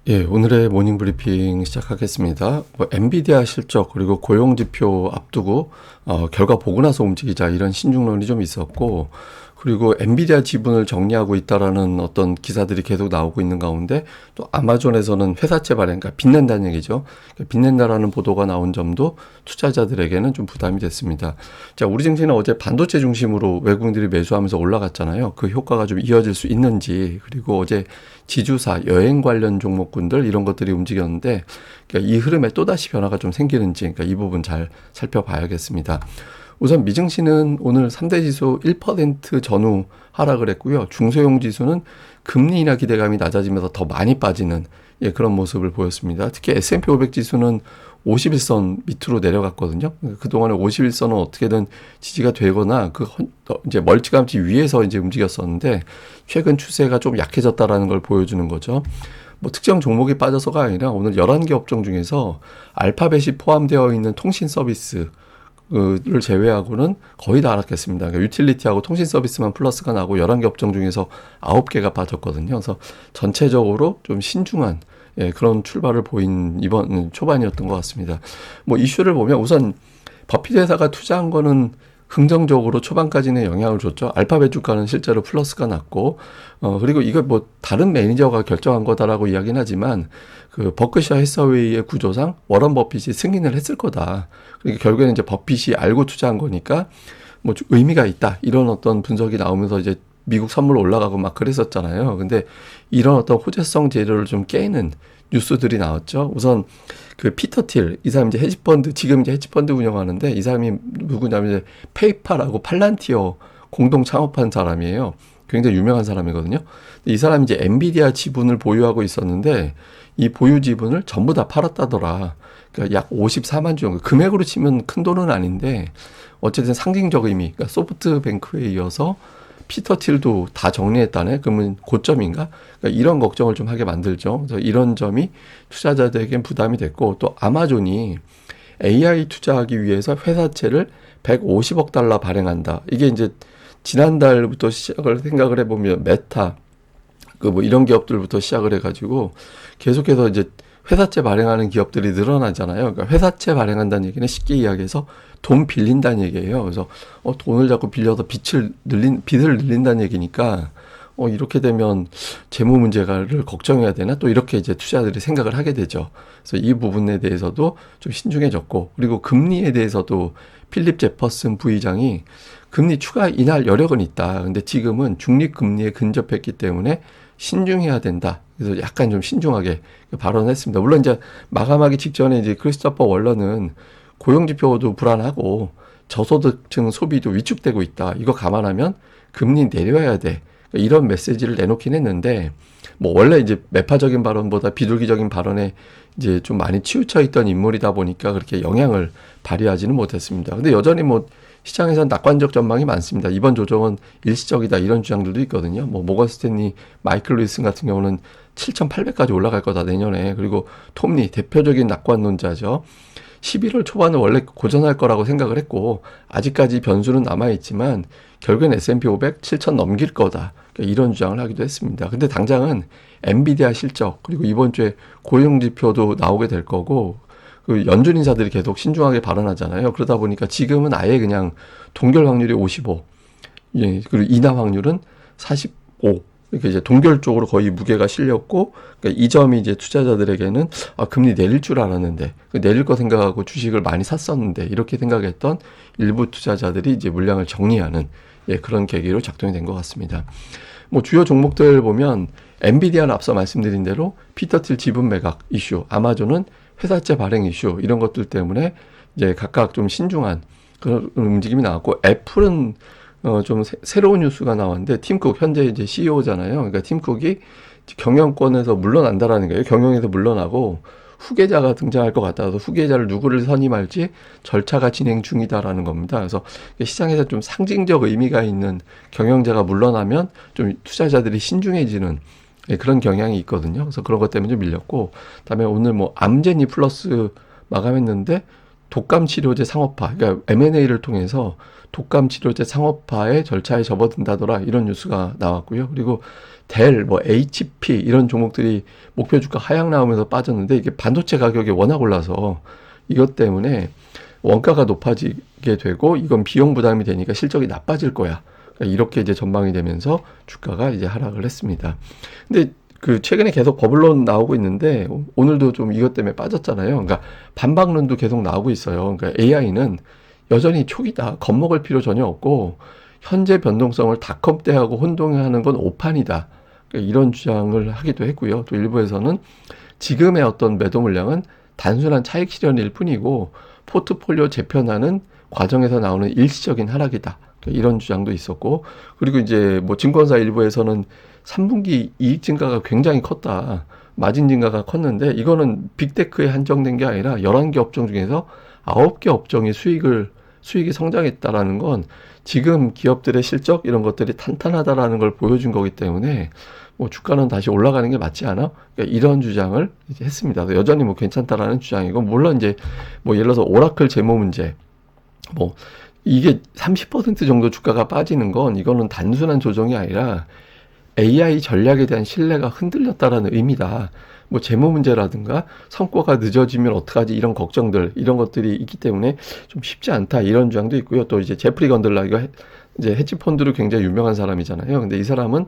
예, 오늘의 모닝 브리핑 시작하겠습니다. 엔비디아 실적 그리고 고용 지표 앞두고 결과 보고 나서 움직이자 이런 신중론이 좀 있었고, 그리고 엔비디아 지분을 정리하고 있다라는 어떤 기사들이 계속 나오고 있는 가운데 또 아마존에서는 회사채 발행, 그러니까 빚낸다는 얘기죠. 빚낸다라는 보도가 나온 점도 투자자들에게는 좀 부담이 됐습니다. 자, 우리 증시는 어제 반도체 중심으로 외국인들이 매수하면서 올라갔잖아요. 그 효과가 좀 이어질 수 있는지, 그리고 어제 지주사, 여행 관련 종목군들 이런 것들이 움직였는데, 그러니까 이 흐름에 또다시 변화가 좀 생기는지, 그러니까 이 부분 잘 살펴봐야겠습니다. 우선 미증시는 오늘 3대 지수 1% 전후 하락을 했고요. 중소형 지수는 금리 인하 기대감이 낮아지면서 더 많이 빠지는 그런 모습을 보였습니다. 특히 S&P 500 지수는 51선 밑으로 내려갔거든요. 그동안에 51선은 어떻게든 지지가 되거나 이제 멀찌감치 위에서 이제 움직였었는데, 최근 추세가 좀 약해졌다라는 걸 보여주는 거죠. 뭐 특정 종목이 빠져서가 아니라 오늘 11개 업종 중에서 알파벳이 포함되어 있는 통신 서비스 를 제외하고는 거의 다 하락했습니다. 그러니까 유틸리티하고 통신 서비스만 플러스가 나고 11개 업종 중에서 9개가 빠졌거든요. 그래서 전체적으로 좀 신중한 그런 출발을 보인 이번 초반이었던 것 같습니다. 뭐 이슈를 보면 우선 버핏 회사가 투자한 거는 긍정적으로 초반까지는 영향을 줬죠. 알파벳 주가는 실제로 플러스가 났고, 그리고 이거 뭐 다른 매니저가 결정한 거다라고 이야기는 하지만, 그 버크셔 해서웨이의 구조상 워런 버핏이 승인을 했을 거다. 그러니까 결국에는 이제 버핏이 알고 투자한 거니까 뭐 의미가 있다. 이런 어떤 분석이 나오면서 이제 미국 선물 올라가고 막 그랬었잖아요. 근데 이런 어떤 호재성 재료를 좀 깨는 뉴스들이 나왔죠. 우선 그 피터 틸, 이 사람이 이제 헤지펀드, 지금 이제 헤지펀드 운영하는데, 이 사람이 누구냐면 이제 페이팔하고 팔란티어 공동 창업한 사람이에요. 굉장히 유명한 사람이거든요. 이 사람이 이제 엔비디아 지분을 보유하고 있었는데, 이 보유 지분을 전부 다 팔았다더라. 그러니까 약 54만 주 정도. 금액으로 치면 큰 돈은 아닌데, 어쨌든 상징적 의미, 그러니까 소프트뱅크에 이어서 피터 틸도 다 정리했다네? 그러면 고점인가? 그러니까 이런 걱정을 좀 하게 만들죠. 그래서 이런 점이 투자자들에겐 부담이 됐고, 또 아마존이 AI 투자하기 위해서 회사채를 150억 달러 발행한다. 이게 이제 지난달부터 시작을 생각을 해보면 메타, 그 뭐 이런 기업들부터 시작을 해가지고 계속해서 이제 회사채 발행하는 기업들이 늘어나잖아요. 그러니까 회사채 발행한다는 얘기는 쉽게 이야기해서 돈 빌린다는 얘기예요. 그래서 돈을 자꾸 빌려서 빚을 늘린다는 얘기니까 이렇게 되면 재무 문제를 걱정해야 되나? 또 이렇게 이제 투자자들이 생각을 하게 되죠. 그래서 이 부분에 대해서도 좀 신중해졌고, 그리고 금리에 대해서도 필립 제퍼슨 부의장이 금리 추가 인할 여력은 있다. 근데 지금은 중립 금리에 근접했기 때문에 신중해야 된다. 그래서 약간 좀 신중하게 발언했습니다. 물론 이제 마감하기 직전에 이제 크리스토퍼 월러는 고용지표도 불안하고 저소득층 소비도 위축되고 있다. 이거 감안하면 금리 내려야 돼. 이런 메시지를 내놓긴 했는데, 뭐 원래 이제 매파적인 발언보다 비둘기적인 발언에 이제 좀 많이 치우쳐 있던 인물이다 보니까 그렇게 영향을 발휘하지는 못했습니다. 근데 여전히 뭐 시장에서는 낙관적 전망이 많습니다. 이번 조정은 일시적이다, 이런 주장들도 있거든요. 뭐 모건 스탠리, 마이클 루이슨 같은 경우는 7,800까지 올라갈 거다 내년에. 그리고 톰리 대표적인 낙관론자죠. 11월 초반에 원래 고전할 거라고 생각을 했고, 아직까지 변수는 남아있지만 결국엔 S&P 500 7,000 넘길 거다, 그러니까 이런 주장을 하기도 했습니다. 근데 당장은 엔비디아 실적, 그리고 이번 주에 고용지표도 나오게 될 거고, 그 연준 인사들이 계속 신중하게 발언하잖아요. 그러다 보니까 지금은 아예 그냥 동결 확률이 55, 그리고 인하 확률은 45. 그러니까 이제 동결 쪽으로 거의 무게가 실렸고, 그러니까 이 점이 이제 투자자들에게는 금리 내릴 줄 알았는데, 내릴 거 생각하고 주식을 많이 샀었는데, 이렇게 생각했던 일부 투자자들이 이제 물량을 정리하는 그런 계기로 작동이 된 것 같습니다. 뭐 주요 종목들 보면 엔비디아는 앞서 말씀드린 대로 피터 틸 지분 매각 이슈, 아마존은 회사채 발행 이슈, 이런 것들 때문에 이제 각각 좀 신중한 그런 움직임이 나왔고, 애플은 좀 새로운 뉴스가 나왔는데, 팀 쿡 현재 이제 CEO잖아요. 그러니까 팀 쿡이 경영권에서 물러난다라는 거예요. 경영에서 물러나고 후계자가 등장할 것 같아서 후계자를 누구를 선임할지 절차가 진행 중이다라는 겁니다. 그래서 시장에서 좀 상징적 의미가 있는 경영자가 물러나면 좀 투자자들이 신중해지는 그런 경향이 있거든요. 그래서 그런 것 때문에 좀 밀렸고, 그다음에 오늘 뭐 암제니 플러스 마감했는데 독감 치료제 상업화, 그러니까 M&A를 통해서 독감 치료제 상업화의 절차에 접어든다더라 이런 뉴스가 나왔고요. 그리고 델, 뭐 HP 이런 종목들이 목표 주가 하향 나오면서 빠졌는데 이게 반도체 가격이 워낙 올라서 이것 때문에 원가가 높아지게 되고 이건 비용 부담이 되니까 실적이 나빠질 거야. 그러니까 이렇게 이제 전망이 되면서 주가가 이제 하락을 했습니다. 근데 그 최근에 계속 버블론 나오고 있는데 오늘도 좀 이것 때문에 빠졌잖아요. 그러니까 반박론도 계속 나오고 있어요. 그러니까 AI는 여전히 초기다. 겁먹을 필요 전혀 없고 현재 변동성을 닷컴대하고 혼동하는 건 오판이다. 그러니까 이런 주장을 하기도 했고요. 또 일부에서는 지금의 어떤 매도 물량은 단순한 차익 실현일 뿐이고 포트폴리오 재편하는 과정에서 나오는 일시적인 하락이다. 그러니까 이런 주장도 있었고 그리고 이제 뭐 증권사 일부에서는 3분기 이익 증가가 굉장히 컸다. 마진 증가가 컸는데 이거는 빅테크에 한정된 게 아니라 11개 업종 중에서 9개 업종이 수익이 성장했다라는 건 지금 기업들의 실적 이런 것들이 탄탄하다라는 걸 보여준 거기 때문에 뭐 주가는 다시 올라가는 게 맞지 않아? 그러니까 이런 주장을 이제 했습니다. 여전히 뭐 괜찮다라는 주장이고 물론 이제 뭐 예를 들어서 오라클 재무 문제 뭐 이게 30% 정도 주가가 빠지는 건 이거는 단순한 조정이 아니라 AI 전략에 대한 신뢰가 흔들렸다라는 의미다. 뭐 재무 문제라든가 성과가 늦어지면 어떡하지 이런 걱정들 이런 것들이 있기 때문에 좀 쉽지 않다 이런 주장도 있고요. 또 이제 제프리 건들라 이거 이제 헤지 펀드로 굉장히 유명한 사람이잖아요. 근데 이 사람은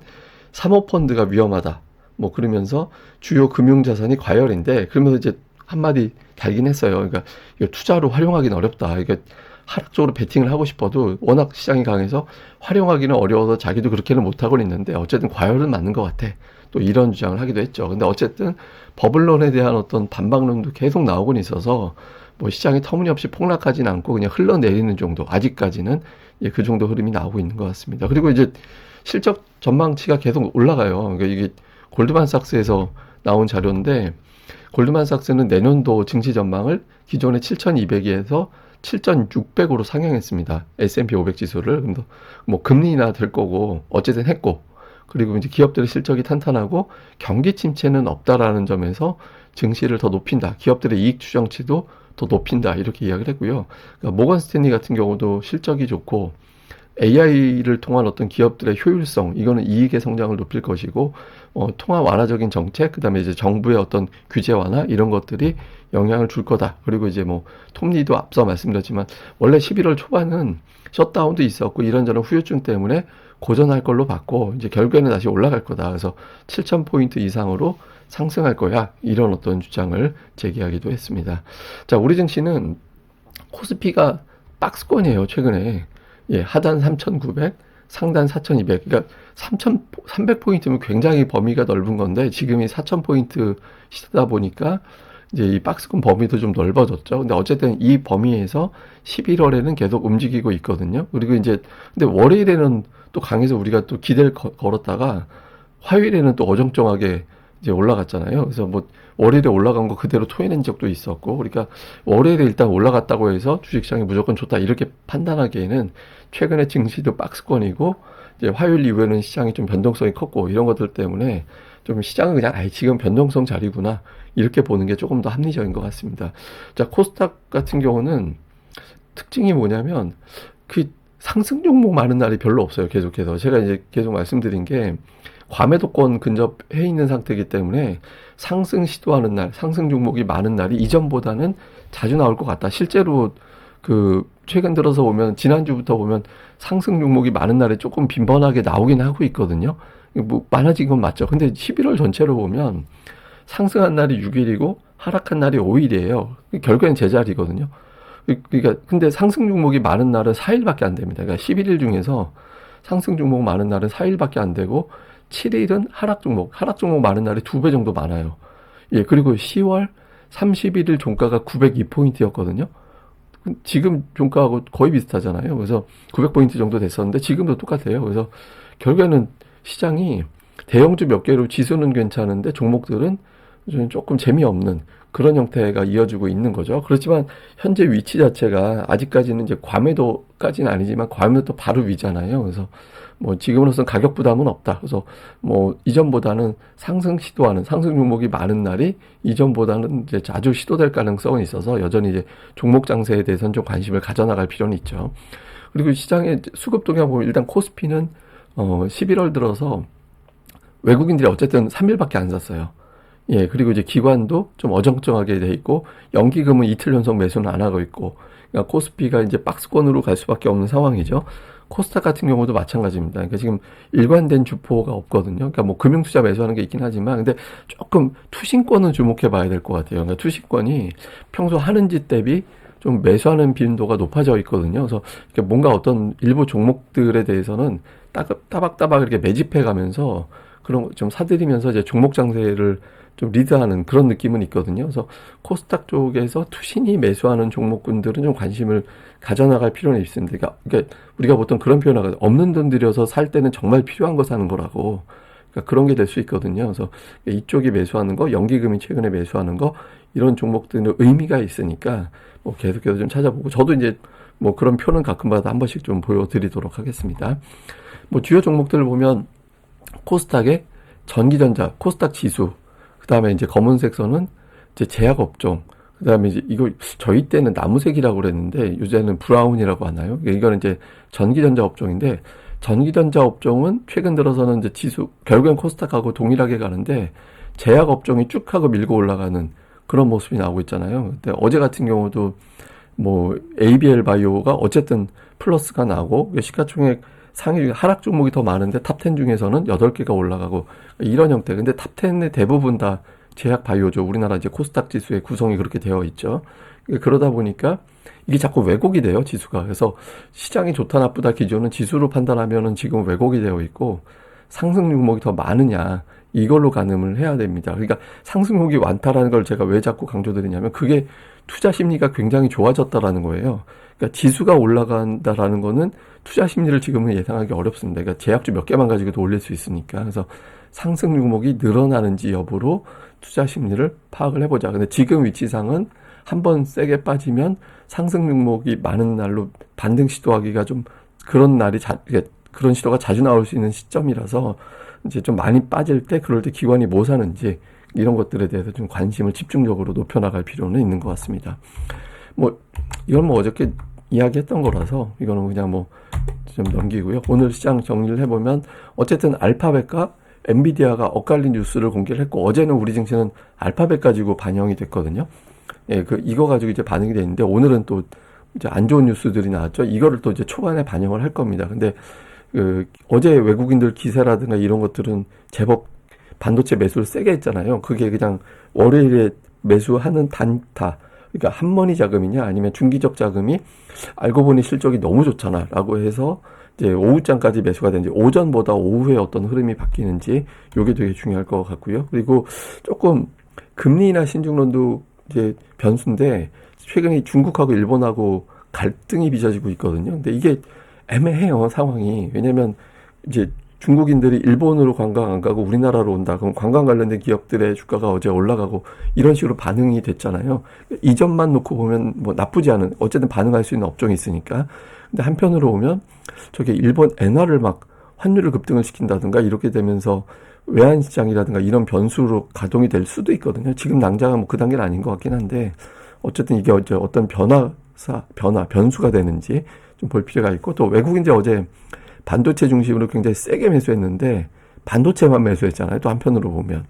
사모펀드가 위험하다. 뭐 그러면서 주요 금융자산이 과열인데 그러면서 이제 한마디 달긴 했어요. 그러니까 이거 투자로 활용하기는 어렵다. 이게 하락적으로 베팅을 하고 싶어도 워낙 시장이 강해서 활용하기는 어려워서 자기도 그렇게는 못하고 있는데 어쨌든 과열은 맞는 것 같아. 또 이런 주장을 하기도 했죠. 근데 어쨌든 버블론에 대한 어떤 반박론도 계속 나오곤 있어서 뭐 시장이 터무니없이 폭락하진 않고 그냥 흘러내리는 정도 아직까지는 그 정도 흐름이 나오고 있는 것 같습니다. 그리고 이제 실적 전망치가 계속 올라가요. 그러니까 이게 골드만삭스에서 나온 자료인데 골드만삭스는 내년도 증시 전망을 기존의 7,200에서 7,600으로 상향했습니다. S&P 500 지수를. 뭐 금리 인하 될 거고 어쨌든 했고 그리고 이제 기업들의 실적이 탄탄하고 경기 침체는 없다라는 점에서 증시를 더 높인다. 기업들의 이익 추정치도 더 높인다. 이렇게 이야기를 했고요. 그러니까 모건 스탠리 같은 경우도 실적이 좋고 AI를 통한 어떤 기업들의 효율성, 이거는 이익의 성장을 높일 것이고, 통화 완화적인 정책, 그 다음에 이제 정부의 어떤 규제 완화, 이런 것들이 영향을 줄 거다. 그리고 이제 뭐, 톱니도 앞서 말씀드렸지만, 원래 11월 초반은 셧다운도 있었고, 이런저런 후유증 때문에 고전할 걸로 봤고, 이제 결국에는 다시 올라갈 거다. 그래서 7,000포인트 이상으로 상승할 거야. 이런 어떤 주장을 제기하기도 했습니다. 자, 우리 증시는 코스피가 박스권이에요, 최근에. 예, 하단 3,900, 상단 4,200. 그러니까 3,300포인트면 굉장히 범위가 넓은 건데 지금이 4,000포인트 시대다 보니까 이제 이 박스권 범위도 좀 넓어졌죠. 근데 어쨌든 이 범위에서 11월에는 계속 움직이고 있거든요. 그리고 이제 근데 월요일에는 또 강해서 우리가 또 기대를 걸었다가 화요일에는 또 어정쩡하게 이제 올라갔잖아요. 그래서 뭐 월요일에 올라간 거 그대로 토해낸 적도 있었고, 그러니까 월요일에 일단 올라갔다고 해서 주식시장이 무조건 좋다 이렇게 판단하기에는 최근에 증시도 박스권이고 이제 화요일 이후에는 시장이 좀 변동성이 컸고 이런 것들 때문에 좀 시장은 그냥 지금 변동성 자리구나 이렇게 보는 게 조금 더 합리적인 것 같습니다. 자, 코스닥 같은 경우는 특징이 뭐냐면 그 상승 종목 많은 날이 별로 없어요. 계속해서 제가 이제 계속 말씀드린 게 과매도권 근접해 있는 상태이기 때문에 상승 시도하는 날, 상승 종목이 많은 날이 이전보다는 자주 나올 것 같다. 실제로 그 최근 들어서 보면 지난주부터 보면 상승 종목이 많은 날에 조금 빈번하게 나오긴 하고 있거든요. 뭐 많아진 건 맞죠. 근데 11월 전체로 보면 상승한 날이 6일이고 하락한 날이 5일이에요. 결국엔 제자리거든요. 그러니까 근데 상승 종목이 많은 날은 4일밖에 안 됩니다. 그러니까 11일 중에서 상승 종목 많은 날은 4일밖에 안 되고 7일은 하락 종목 많은 날이 2배 정도 많아요. 예, 그리고 10월 31일 종가가 902포인트였거든요. 지금 종가하고 거의 비슷하잖아요. 그래서 900포인트 정도 됐었는데 지금도 똑같아요. 그래서 결국에는 시장이 대형주 몇 개로 지수는 괜찮은데 종목들은 저는 조금 재미없는 그런 형태가 이어지고 있는 거죠. 그렇지만 현재 위치 자체가 아직까지는 이제 과매도까지는 아니지만 과매도 바로 위잖아요. 그래서 뭐 지금으로서는 가격 부담은 없다. 그래서 뭐 이전보다는 상승 시도하는 상승 종목이 많은 날이 이전보다는 이제 자주 시도될 가능성은 있어서 여전히 이제 종목 장세에 대해서는 좀 관심을 가져나갈 필요는 있죠. 그리고 시장의 수급 동향 보면 일단 코스피는 11월 들어서 외국인들이 어쨌든 3일밖에 안 샀어요. 예, 그리고 이제 기관도 좀 어정쩡하게 돼 있고, 연기금은 이틀 연속 매수는 안 하고 있고, 그러니까 코스피가 이제 박스권으로 갈 수밖에 없는 상황이죠. 코스닥 같은 경우도 마찬가지입니다. 그러니까 지금 일관된 주포가 없거든요. 그러니까 뭐 금융투자 매수하는 게 있긴 하지만, 근데 조금 투신권은 주목해 봐야 될 것 같아요. 그러니까 투신권이 평소 하는 짓 대비 좀 매수하는 빈도가 높아져 있거든요. 그래서 뭔가 어떤 일부 종목들에 대해서는 따박따박 이렇게 매집해 가면서 그런 거 좀 사들이면서 이제 종목 장세를 좀 리드하는 그런 느낌은 있거든요. 그래서 코스닥 쪽에서 투신이 매수하는 종목군들은 좀 관심을 가져나갈 필요는 있습니다. 그러니까 우리가 보통 그런 표현을 하거든요. 없는 돈 들여서 살 때는 정말 필요한 거 사는 거라고. 그러니까 그런 게 될 수 있거든요. 그래서 이쪽이 매수하는 거, 연기금이 최근에 매수하는 거, 이런 종목들은 의미가 있으니까 뭐 계속해서 좀 찾아보고, 저도 이제 뭐 그런 표는 가끔마다 한 번씩 좀 보여드리도록 하겠습니다. 뭐 주요 종목들을 보면 코스닥의 전기전자, 코스닥 지수, 그 다음에 이제 검은색 선은 이제 제약업종, 그 다음에 이제 이거 저희 때는 나무색이라고 그랬는데 요새는 브라운이라고 하나요? 이거는 이제 전기전자 업종인데, 전기전자 업종은 최근 들어서는 이제 지수, 결국엔 코스닥하고 동일하게 가는데 제약업종이 쭉 하고 밀고 올라가는 그런 모습이 나오고 있잖아요. 근데 어제 같은 경우도 뭐 ABL 바이오가 어쨌든 플러스가 나고, 시가총액 상위 중에 하락 종목이 더 많은데 탑10 중에서는 8개가 올라가고 이런 형태. 근데 탑10의 대부분 다 제약 바이오죠. 우리나라 이제 코스닥 지수의 구성이 그렇게 되어 있죠. 그러다 보니까 이게 자꾸 왜곡이 돼요, 지수가. 그래서 시장이 좋다 나쁘다 기준은 지수로 판단하면은 지금 왜곡이 되어 있고, 상승 종목이 더 많으냐 이걸로 가늠을 해야 됩니다. 그러니까 상승 종목이 많다라는 걸 제가 왜 자꾸 강조드리냐면, 그게 투자 심리가 굉장히 좋아졌다라는 거예요. 그러니까 지수가 올라간다라는 거는 투자 심리를 지금은 예상하기 어렵습니다. 그러니까 제약주 몇 개만 가지고도 올릴 수 있으니까. 그래서 상승 종목이 늘어나는지 여부로 투자 심리를 파악을 해보자. 근데 지금 위치상은 한번 세게 빠지면 상승 종목이 많은 날로 반등 시도하기가 좀 그런 날이 그런 시도가 자주 나올 수 있는 시점이라서, 이제 좀 많이 빠질 때, 그럴 때 기관이 뭐 사는지 이런 것들에 대해서 좀 관심을 집중적으로 높여나갈 필요는 있는 것 같습니다. 뭐 이건 뭐 어저께 이야기했던 거라서 이거는 그냥 뭐 좀 넘기고요. 오늘 시장 정리를 해보면 어쨌든 알파벳과 엔비디아가 엇갈린 뉴스를 공개를 했고, 어제는 우리 증시는 알파벳 가지고 반영이 됐거든요. 예, 이거 가지고 이제 반응이 됐는데, 오늘은 또 이제 안 좋은 뉴스들이 나왔죠. 이거를 또 이제 초반에 반영을 할 겁니다. 근데 어제 외국인들 기세라든가 이런 것들은 제법 반도체 매수를 세게 했잖아요. 그게 그냥 월요일에 매수하는 단타, 그러니까 한머니 자금이냐 아니면 중기적 자금이 알고 보니 실적이 너무 좋잖아 라고 해서 이제 오후장까지 매수가 되는지, 오전보다 오후에 어떤 흐름이 바뀌는지, 요게 되게 중요할 것 같고요. 그리고 조금 금리나 신중론도 이제 변수인데, 최근에 중국하고 일본하고 갈등이 빚어지고 있거든요. 근데 이게 애매해요, 상황이. 왜냐면 이제 중국인들이 일본으로 관광 안 가고 우리나라로 온다. 그럼 관광 관련된 기업들의 주가가 어제 올라가고 이런 식으로 반응이 됐잖아요. 이 점만 놓고 보면 뭐 나쁘지 않은, 어쨌든 반응할 수 있는 업종이 있으니까. 근데 한편으로 보면 저게 일본 엔화를 막 환율을 급등을 시킨다든가 이렇게 되면서 외환시장이라든가 이런 변수로 가동이 될 수도 있거든요. 지금 당장은 뭐 그 단계는 아닌 것 같긴 한데, 어쨌든 이게 어떤 변수가 되는지 좀 볼 필요가 있고, 또 외국인들이 어제 반도체 중심으로 굉장히 세게 매수했는데 반도체만 매수했잖아요. 또 한편으로 보면.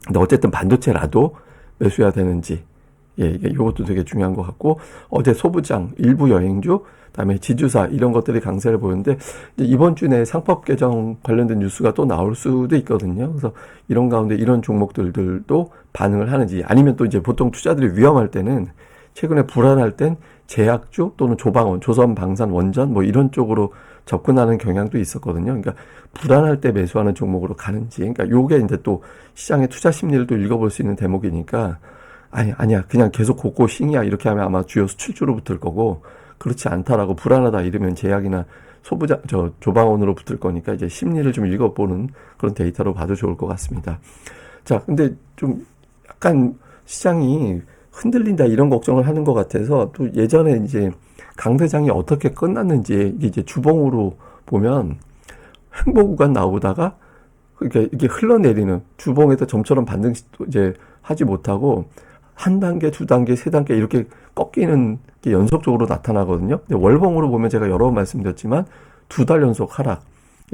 근데 어쨌든 반도체라도 매수해야 되는지, 예, 이것도 되게 중요한 것 같고, 어제 소부장, 일부 여행주, 그다음에 지주사 이런 것들이 강세를 보였는데, 이번 주 내에 상법 개정 관련된 뉴스가 또 나올 수도 있거든요. 그래서 이런 가운데 이런 종목들도 반응을 하는지, 아니면 또 이제 보통 투자들이 위험할 때는, 최근에 불안할 땐 제약주 또는 조방원, 조선, 방산, 원전 뭐 이런 쪽으로 접근하는 경향도 있었거든요. 그러니까 불안할 때 매수하는 종목으로 가는지, 그러니까 요게 이제 또 시장의 투자 심리를 또 읽어볼 수 있는 대목이니까, 아니야 그냥 계속 고고싱이야 이렇게 하면 아마 주요 수출주로 붙을 거고, 그렇지 않다라고 불안하다 이러면 제약이나 조방원으로 붙을 거니까, 이제 심리를 좀 읽어보는 그런 데이터로 봐도 좋을 것 같습니다. 자, 근데 좀 약간 시장이 흔들린다 이런 걱정을 하는 것 같아서 또 예전에 이제 강세장이 어떻게 끝났는지 이제 주봉으로 보면 횡보구간 나오다가 그러니까 이게 흘러내리는 주봉에서 점처럼 반등 이제 하지 못하고 한 단계, 두 단계, 세 단계 이렇게 꺾이는 게 연속적으로 나타나거든요. 근데 월봉으로 보면 제가 여러 번 말씀드렸지만 2달 연속 하락.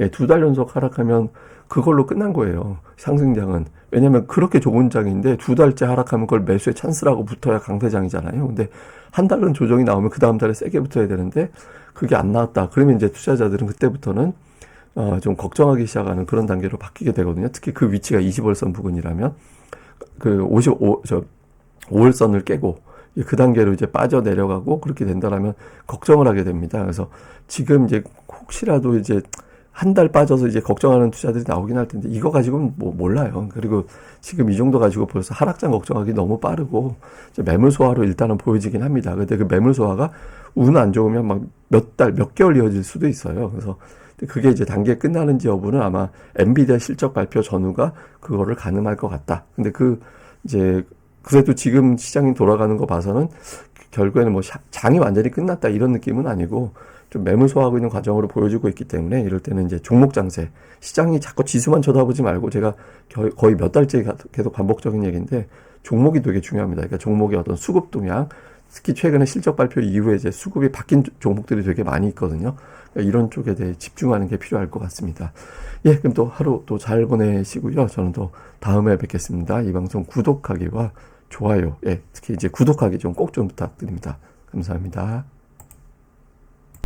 예, 2달 연속 하락하면 그걸로 끝난 거예요. 상승장은. 왜냐면 그렇게 좋은 장인데 2달째 하락하면 그걸 매수의 찬스라고 붙어야 강세장이잖아요. 근데 한 달은 조정이 나오면 그 다음 달에 세게 붙어야 되는데 그게 안 나왔다. 그러면 이제 투자자들은 그때부터는 좀 걱정하기 시작하는 그런 단계로 바뀌게 되거든요. 특히 그 위치가 20월선 부근이라면 그 5월선을 깨고 그 단계로 이제 빠져 내려가고 그렇게 된다라면 걱정을 하게 됩니다. 그래서 지금 이제 혹시라도 이제 한 달 빠져서 이제 걱정하는 투자들이 나오긴 할 텐데 이거 가지고는 뭐 몰라요. 그리고 지금 이 정도 가지고 벌써 하락장 걱정하기 너무 빠르고 이제 매물 소화로 일단은 보여지긴 합니다. 근데 그 매물 소화가 운 안 좋으면 막 몇 달, 몇 개월 이어질 수도 있어요. 그래서 그게 이제 단계 끝나는지 여부는 아마 엔비디아 실적 발표 전후가 그거를 가늠할 것 같다. 근데 이제 그래도 지금 시장이 돌아가는 거 봐서는 결국에는 뭐 장이 완전히 끝났다 이런 느낌은 아니고 좀 매물 소화하고 있는 과정으로 보여주고 있기 때문에 이럴 때는 이제 종목 장세, 시장이 자꾸 지수만 쳐다보지 말고 제가 거의 몇 달째 계속 반복적인 얘기인데 종목이 되게 중요합니다. 그러니까 종목의 어떤 수급 동향, 특히 최근에 실적 발표 이후에 이제 수급이 바뀐 종목들이 되게 많이 있거든요. 그러니까 이런 쪽에 대해 집중하는 게 필요할 것 같습니다. 예, 그럼 또 하루 또 잘 보내시고요. 저는 또 다음에 뵙겠습니다. 이 방송 구독하기와 좋아요, 예, 특히 이제 구독하기 좀 꼭 좀 부탁드립니다. 감사합니다.